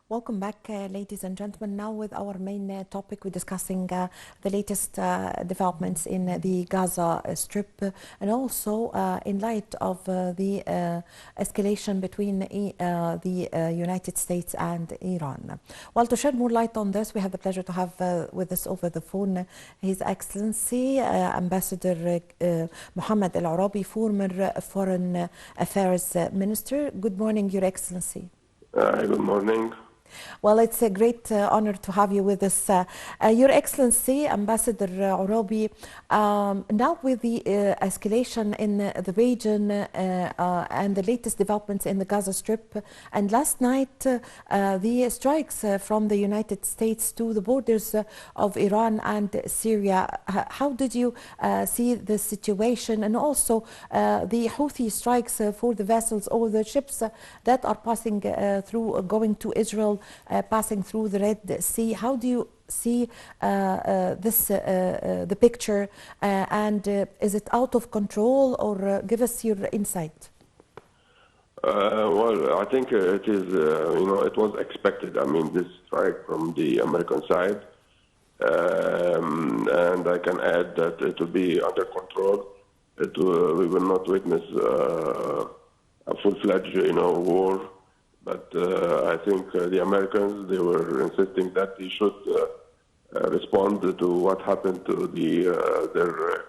Welcome back, ladies and gentlemen. Now with our main topic, we're discussing the latest developments in the Gaza Strip and also in light of the escalation between the United States and Iran. Well, to shed more light on this, we have the pleasure to have with us over the phone His Excellency Ambassador Mohamed Orabi, former Foreign Affairs Minister. Good morning, Your Excellency. Good morning. Well, it's a great honor to have you with us. Your Excellency, Ambassador Orabi, now with the escalation in the region and the latest developments in the Gaza Strip, and last night the strikes from the United States to the borders of Iran and Syria, how did you see the situation, and also the Houthi strikes for the vessels or the ships that are passing through, going to Israel, passing through the Red Sea? How do you see the picture, and is it out of control, or give us your insight? Well, I think it is, it was expected. I mean, this strike from the American side, and I can add that it will be under control. We will not witness a full-fledged, war. But I think the Americans, they were insisting that they should respond to what happened to their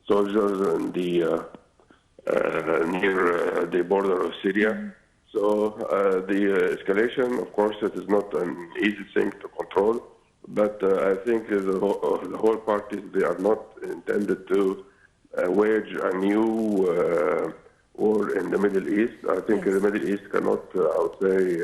soldiers in near the border of Syria. So the escalation, of course, it is not an easy thing to control. But I think the whole parties, they are not intended to wage a new war in the Middle East. I think the Middle East cannot, I would say,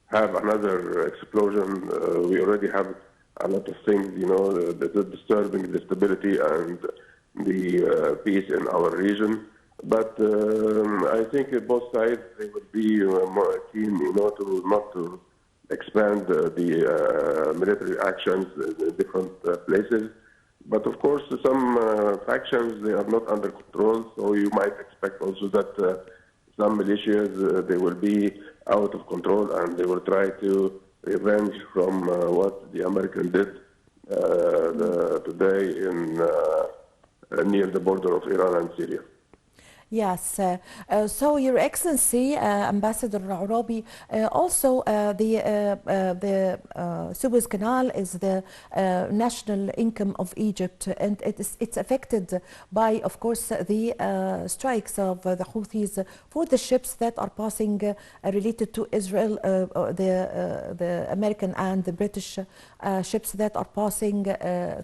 have another explosion. We already have a lot of things, that are disturbing the stability and the peace in our region. But I think both sides, they would be more keen, not to expand the military actions in different places. But of course, some factions, they are not under control, so you might expect also that some militias, they will be out of control and they will try to revenge from what the Americans did today near the border of Iran and Syria. Yes. So, Your Excellency, Ambassador Orabi, also the Suez Canal is the national income of Egypt, and it's affected by, of course, the strikes of the Houthis for the ships that are passing related to Israel, the American and the British ships that are passing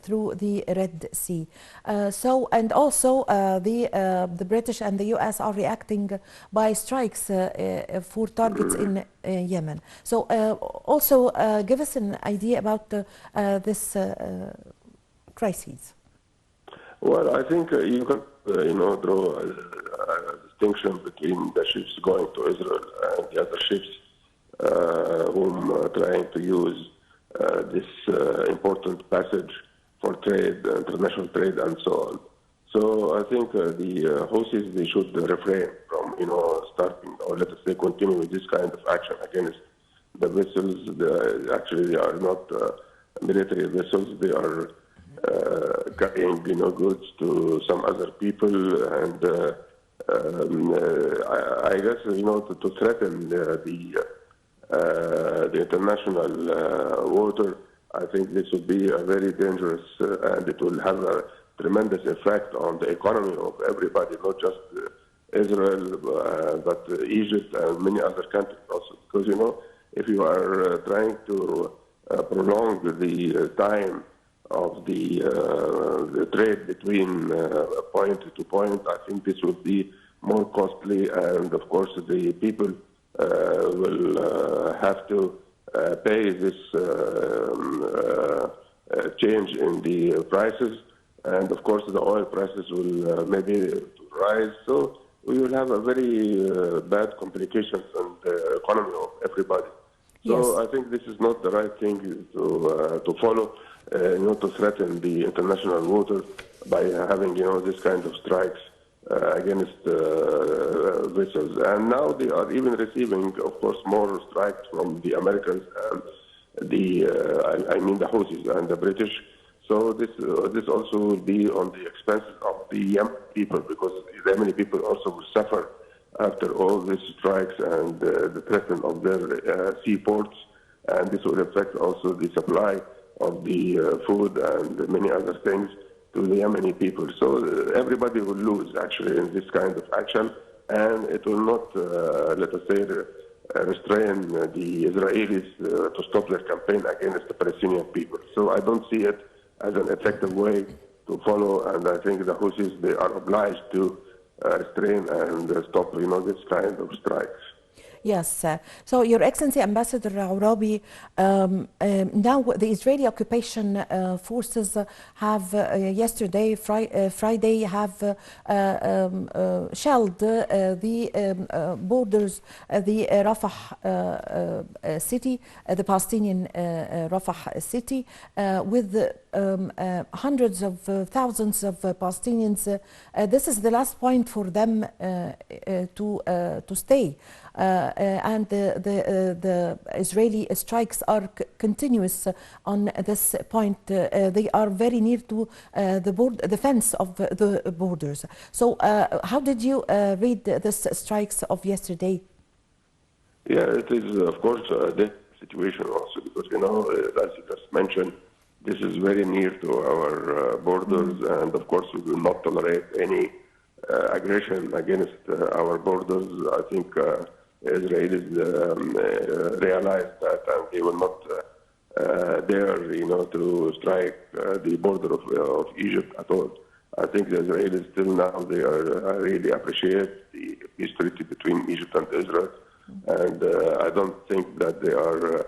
through the Red Sea. And also the British and the U.S. are reacting by strikes for targets in Yemen. So also give us an idea about this crisis. Well, I think you can, draw a distinction between the ships going to Israel and the other ships whom are trying to use this important passage for trade, international trade, and so on. So I think the Houthis, they should refrain from, starting, or let us say, continue with this kind of action against the vessels. Actually, they are not military vessels. They are carrying, goods to some other people, and I guess, to threaten the international water. I think this would be a very dangerous, and it will have a tremendous effect on the economy of everybody, not just Israel, but Egypt and many other countries also. Because, if you are trying to prolong the time of the trade between point to point, I think this would be more costly, and of course the people will have to pay this change in the prices. And of course, the oil prices will maybe rise. So we will have a very bad complications on the economy of everybody. So I think this is not the right thing to follow, to threaten the international water by having, this kind of strikes against vessels. And now they are even receiving, of course, more strikes from the Americans and I mean the Houthis and the British. So this also will be on the expenses of the Yemen people, because the Yemeni people also will suffer after all these strikes and the threat of their seaports, and this will affect also the supply of the food and many other things to the Yemeni people. So everybody will lose actually in this kind of action, and it will not, let us say, restrain the Israelis to stop their campaign against the Palestinian people. So I don't see it as an effective way to follow, and I think the Houthis, they are obliged to restrain and stop, this kind of strikes. Yes. So, Your Excellency, Ambassador Orabi, now the Israeli occupation forces have yesterday, Friday, have shelled the borders, the Rafah city, the Palestinian Rafah city, with hundreds of thousands of Palestinians. This is the last point for them to stay. And the Israeli strikes are continuous on this point. They are very near to the fence of the borders. So how did you read this strikes of yesterday? Yeah, it is, of course, the situation also, because, as you just mentioned, this is very near to our borders, and of course we will not tolerate any aggression against our borders. I think Israelis realize that, and they will not dare, to strike the border of Egypt at all. I think the Israelis still now, they are really appreciate the peace treaty between Egypt and Israel, and I don't think that they are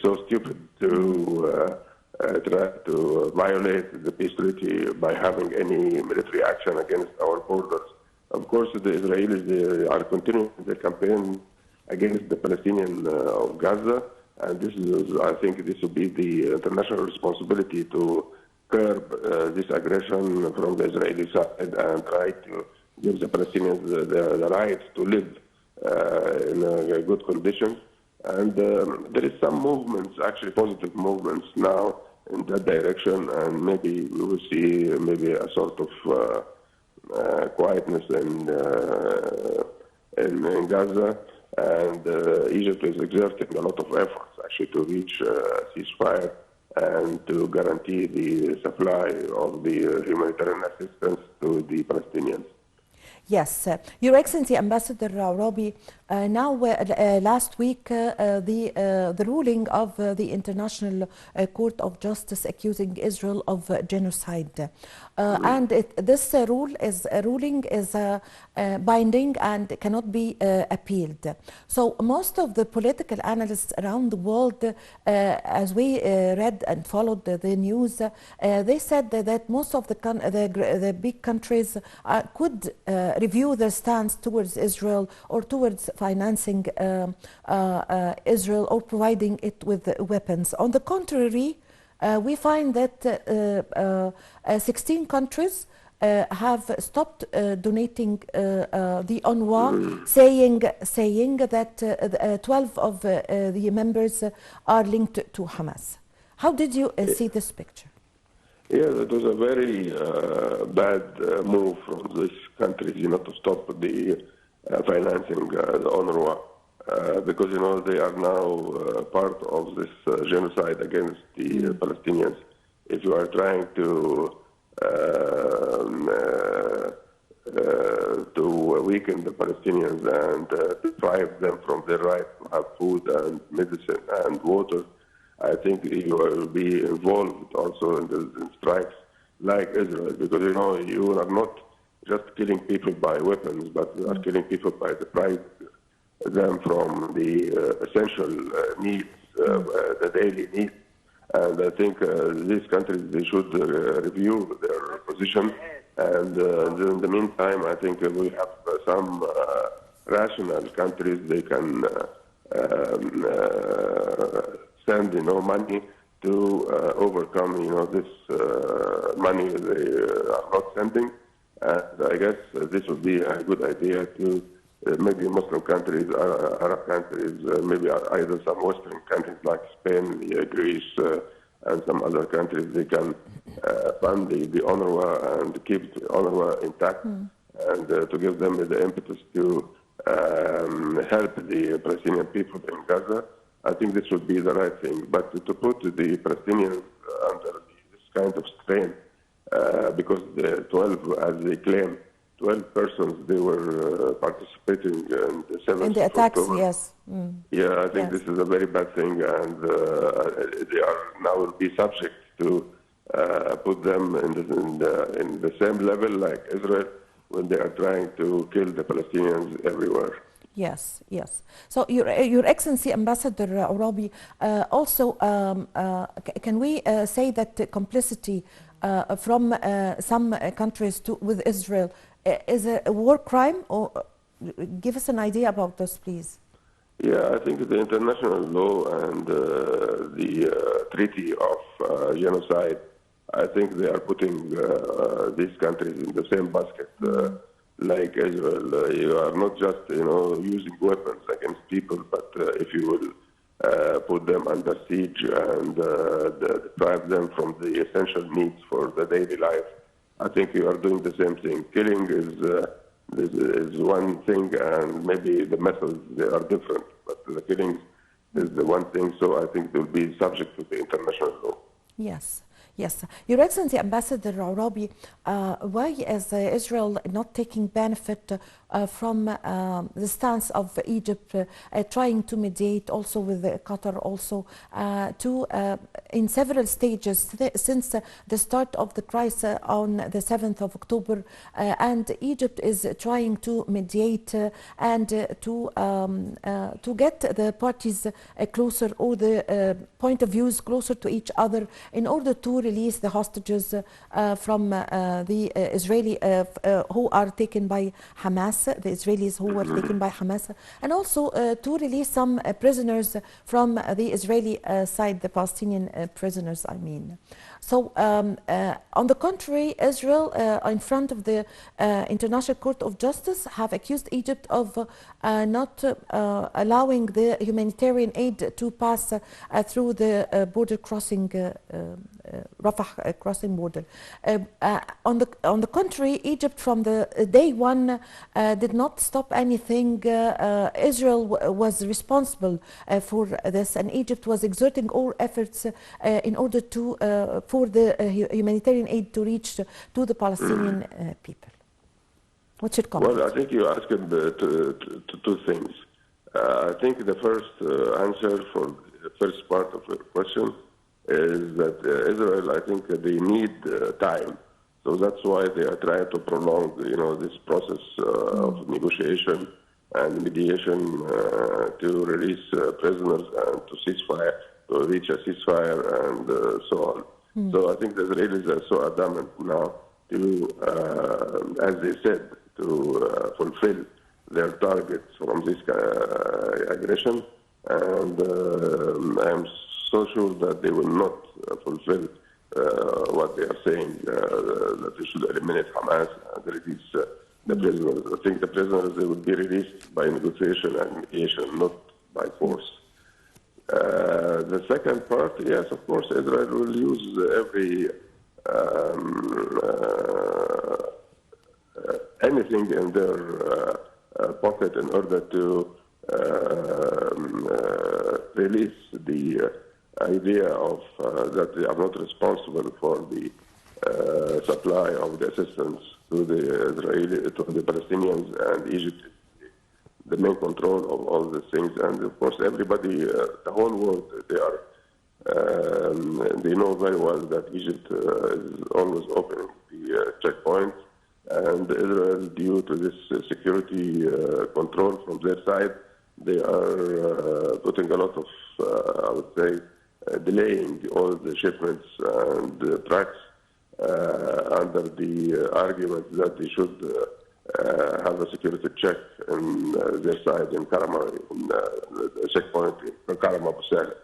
so stupid to try to violate the peace treaty by having any military action against our borders. Of course, the Israelis, they are continuing their campaign against the Palestinian of Gaza, and this is, I think, this will be the international responsibility to curb this aggression from the Israeli side and try to give the Palestinians the right to live in good conditions. And there is some movements, actually positive movements now in that direction, and maybe we will see maybe a sort of quietness in Gaza, and Egypt is exerting a lot of efforts actually to reach a ceasefire and to guarantee the supply of the humanitarian assistance to the Palestinians. Yes, Your Excellency, Ambassador Orabi, now last week the ruling of the International Court of Justice accusing Israel of genocide, and this ruling is binding and cannot be appealed. So most of the political analysts around the world, as we read and followed the news, they said that most of the big countries could review their stance towards Israel or towards financing Israel or providing it with weapons. On the contrary, we find that 16 countries have stopped donating the UNRWA, saying that 12 of the members are linked to Hamas. How did you see this picture? Yeah, it was a very bad move from these countries, to stop the financing the UNRWA, because, they are now part of this genocide against the Palestinians. If you are trying to weaken the Palestinians and deprive them from their right to have food and medicine and water, I think you will be involved also in strikes like Israel, because you are not just killing people by weapons, but you are killing people by depriving them from the essential needs, the daily needs. And I think these countries, they should review their position. And in the meantime, I think we have some rational countries, they can send money to overcome this money they are not sending, And I guess this would be a good idea to maybe Muslim countries, Arab countries, maybe either some Western countries like Spain, Greece, and some other countries, they can fund the UNRWA and keep the UNRWA intact and to give them the impetus to help the Palestinian people in Gaza. I think this would be the right thing. But to put the Palestinians under this kind of strain, because the 12, as they claim, 12 persons, they were participating in the 7th In the attacks, October. yes. Yeah, I think Yes. this is a very bad thing, and they are now will be subject to put them in the same level like Israel when they are trying to kill the Palestinians everywhere. Yes, yes. So, Your Excellency, Ambassador Orabi, also, can we say that complicity from some countries with Israel is a war crime? Or give us an idea about this, please. Yeah, I think the international law and the treaty of genocide, I think they are putting these countries in the same basket like Israel. You are not just, using weapons against people, but if you will put them under siege and deprive them from the essential needs for the daily life, I think you are doing the same thing. Killing is one thing, and maybe the methods, they are different, but the killing is the one thing, so I think they will be subject to the international law. Yes. Yes, Your Excellency, Ambassador Orabi, why is Israel not taking benefit from the stance of Egypt trying to mediate also with Qatar also in several stages since the start of the crisis on the 7th of October, and Egypt is trying to mediate and to get the parties closer, or the point of views closer to each other, in order to release the hostages from the Israeli who are taken by Hamas, the Israelis who were taken by Hamas, and also to release some prisoners from the Israeli side, the Palestinian prisoners, I mean. So, on the contrary, Israel, in front of the International Court of Justice, have accused Egypt of not allowing the humanitarian aid to pass through the border crossing, Rafah crossing border. On the contrary, Egypt from the day one did not stop anything. Israel was responsible for this, and Egypt was exerting all efforts in order to for the humanitarian aid to reach to the Palestinian people. What's your comment? Well, I think you asked two things. I think the first answer for the first part of your question is that Israel, I think they need time. So that's why they are trying to prolong, this process of negotiation and mediation to release prisoners and to ceasefire, to reach a ceasefire and so on. So I think the Israelis are so adamant now to, as they said, to fulfill their targets from this aggression, and I'm so sure that they will not fulfill what they are saying, that they should eliminate Hamas and release the prisoners. I think the prisoners, they will be released by negotiation and mediation, not by force. The second part, yes, of course, Israel will use anything in their pocket in order to release the idea of that they are not responsible for the supply of the assistance to the Palestinians, and Egypt is the main control of all these things. And of course, everybody, the whole world, they know very well that Egypt is always opening the checkpoints, and Israel, due to this security control from their side, they are putting a lot of, I would say, delaying all the shipments and trucks under the argument that they should have a security check in their side in Karama, in the checkpoint in Karama Busale.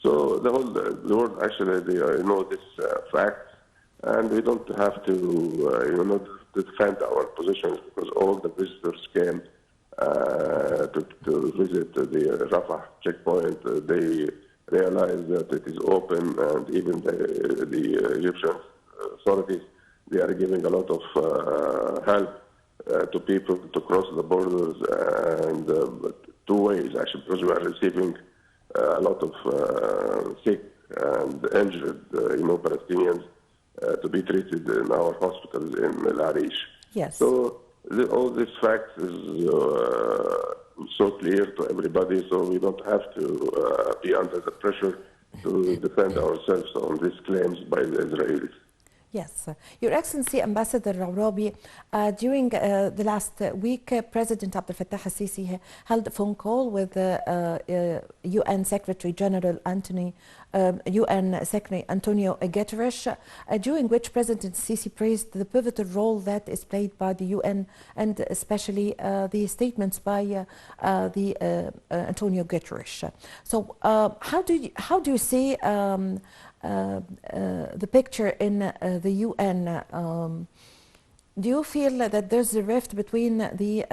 So the world actually, they know this fact, and we don't have to, to defend our positions because all the visitors came to visit the Rafah checkpoint. They realized that it is open, and even the Egyptian authorities, they are giving a lot of help to people to cross the borders, and two ways actually, because we are receiving a lot of sick and injured, Palestinians to be treated in our hospitals in El Arish. Yes. So all these facts is so clear to everybody, so we don't have to be under the pressure to defend ourselves on these claims by the Israelis. Yes. Your Excellency, Ambassador Orabi, during the last week, President Abdel Fattah al-Sisi held a phone call with UN Secretary General UN Secretary Antonio Guterres, during which President Sisi praised the pivotal role that is played by the UN, and especially the statements by Antonio Guterres. So how do you see the picture in the UN? Do you feel that there's a rift between the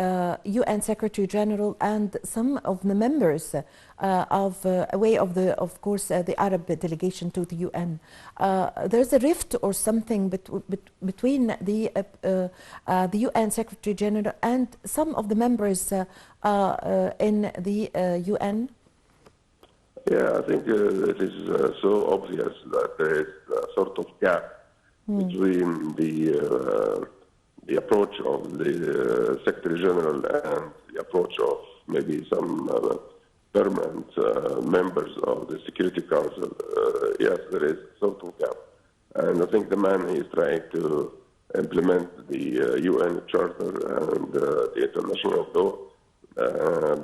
UN Secretary General and some of the members of course, the Arab delegation to the UN? There's a rift or something between the UN Secretary General and some of the members in the UN? Yeah, I think it is so obvious that there is a sort of gap between the approach of the Secretary General and the approach of maybe some permanent members of the Security Council. Yes, there is a sort of gap. And I think the man is trying to implement the UN Charter and the international law,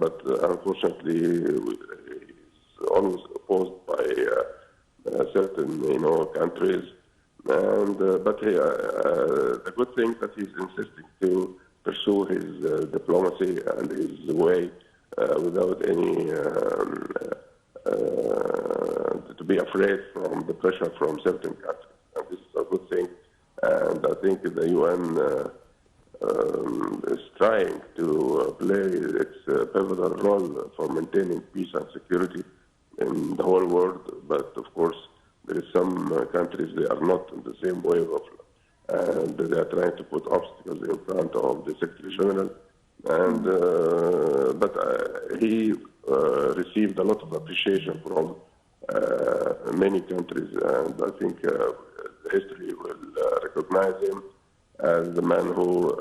but unfortunately, always opposed by certain, countries. And but the good thing that he's insisting to pursue his diplomacy and his way without any to be afraid from the pressure from certain countries. And this is a good thing. And I think the UN is trying to play its pivotal role for maintaining peace and security in the whole world, but of course there is some countries, they are not in the same wave of, and they are trying to put obstacles in front of the Secretary General. And but he received a lot of appreciation from many countries, and I think history will recognize him as the man who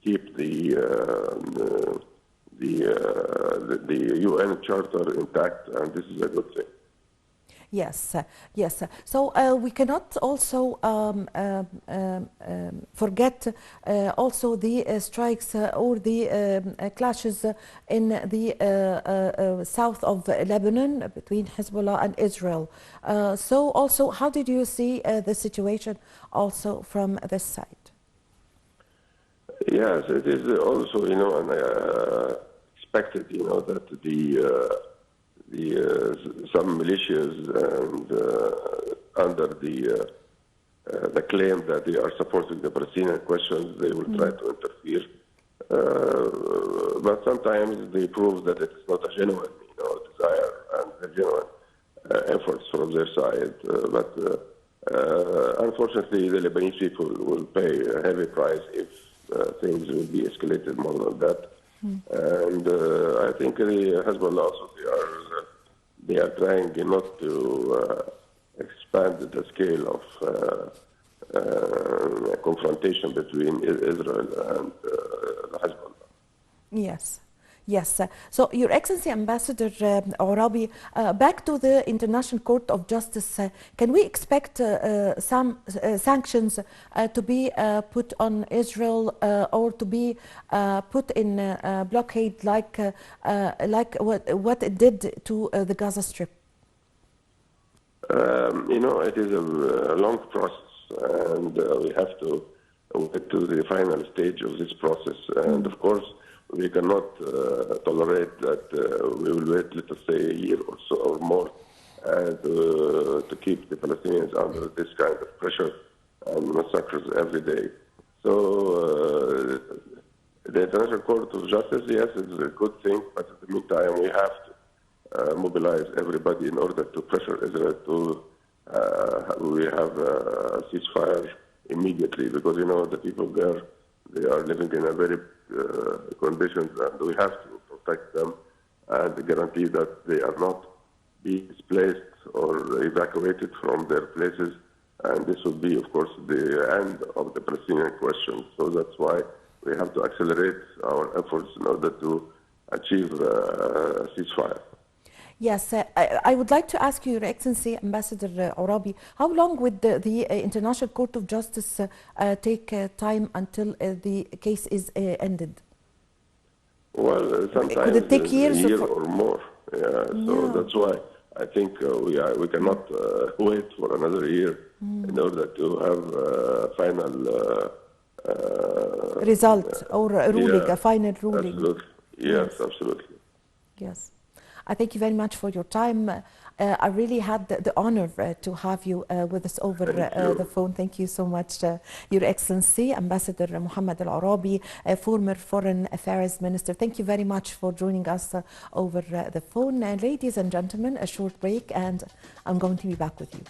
keep the UN Charter intact, and this is a good thing. Yes, yes. So we cannot also forget also the strikes or the clashes in the south of Lebanon between Hezbollah and Israel. So also, how did you see the situation also from this side? Yes, it is also, and expected, that some militias and under the claim that they are supporting the Palestinian questions, they will try to interfere. But sometimes they prove that it's not a genuine, desire and a genuine efforts from their side. But unfortunately, the Lebanese people will pay a heavy price if things will be escalated more than that. And I think the Hezbollah also, they are trying not to expand the scale of confrontation between Israel and the Hezbollah. Yes. Yes. So, Your Excellency, Ambassador Orabi, back to the International Court of Justice, can we expect some sanctions to be put on Israel or to be put in blockade like what it did to the Gaza Strip? It is a long process, and we have to get to the final stage of this process. And of course, we cannot tolerate that we will wait, let us say, a year or so or more to keep the Palestinians under this kind of pressure and massacres every day. So the International Court of Justice, yes, is a good thing, but in the meantime, we have to mobilize everybody in order to pressure Israel to we have a ceasefire immediately, because the people there, they are living in a very conditions, and we have to protect them and guarantee that they are not being displaced or evacuated from their places. And this will be, of course, the end of the Palestinian question. So that's why we have to accelerate our efforts in order to achieve a ceasefire. Yes, I would like to ask you, Your Excellency, Ambassador Orabi, how long would the International Court of Justice take time until the case is ended? Well, sometimes could it take years a year or more. Yeah, so that's why I think we cannot wait for another year in order to have final result or a ruling, a final ruling. Absolutely. Yes, absolutely. Yes. I thank you very much for your time. I really had the honor to have you with us over the phone. Thank you so much, Your Excellency, Ambassador Mohamed Al-Orabi, former Foreign Affairs Minister. Thank you very much for joining us over the phone. Ladies and gentlemen, a short break, and I'm going to be back with you.